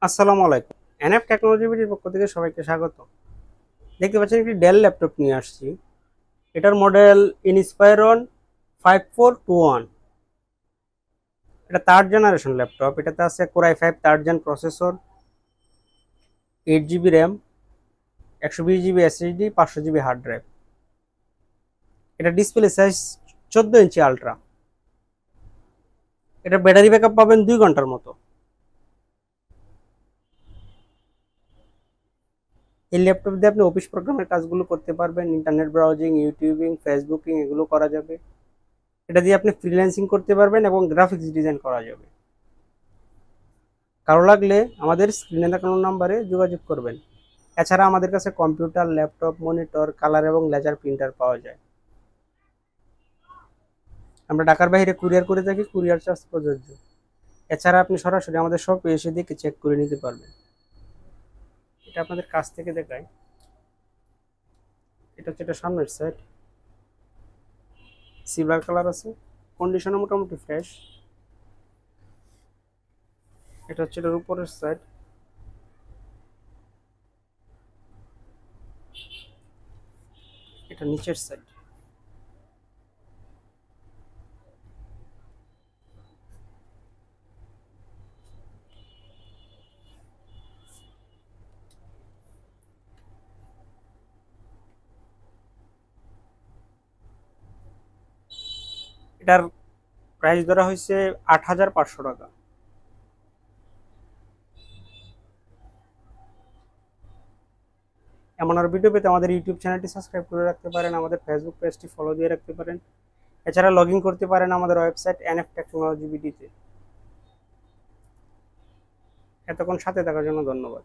আসসালামু আলাইকুম। NF technology বিডির পক্ষ থেকে সবাইকে স্বাগত। দেখতে পাচ্ছেন একটি ডেল ল্যাপটপ নিয়ে আসছি। এটার মডেল ইনস্পায়রন 5421। এটা থার্ড জেনারেশন ল্যাপটপ। এটাতে আছে core i5 third gen processor, 8 GB RAM, 120 GB SSD, 500 GB hard drive. এটা ডিসপ্লে সাইজ 14 ইঞ্চি আলট্রা। এটা ব্যাটারি ব্যাকআপ পাবেন 2 ঘন্টার মতো। এই ল্যাপটপ দিয়ে আপনি অফিস প্রোগ্রামের কাজগুলো করতে পারবেন, ইন্টারনেট ব্রাউজিং, ইউটিউবিং, ফেসবুকিং এগুলো করা যাবে। এটা দিয়ে আপনি ফ্রিল্যান্সিং করতে পারবেন এবং গ্রাফিক্স ডিজাইন করা যাবে। কারো লাগলে আমাদের স্ক্রিনে দেখানো নাম্বারে যোগাযোগ করবেন। এছাড়া আমাদের কাছে কম্পিউটার, ল্যাপটপ, মনিটর, কালার এবং লেজার প্রিন্টার পাওয়া যায়। আমরা ঢাকার বাইরে কুরিয়ার করে থাকি, কুরিয়ার চার্জ প্রযোজ্য। এছাড়া আপনি সরাসরি আমাদের শপে এসে দেখে চেক করে নিতে পারবেন। এটা আপনাদের কাছ থেকে দেখায়। এটা হচ্ছে এটা সামনের সাইড, সিলভার কালার আছে, কন্ডিশনও মোটামুটি ফ্রেশ। এটা হচ্ছে এটার উপরের সাইড। এটা নিচের সাইড। এটার প্রাইস ধরা হয়েছে ৮,৫০০ টাকা। এমন আর ভিডিও পেতে আমাদের ইউটিউব চ্যানেলটি সাবস্ক্রাইব করে রাখতে পারেন, আমাদের ফেসবুক পেজটি ফলো দিয়ে রাখতে পারেন। এছাড়া লগ ইন করতে পারেন আমাদের ওয়েবসাইট এনএফ টেকনোলজি বিডিতে। এতক্ষণ সাথে থাকার জন্য ধন্যবাদ।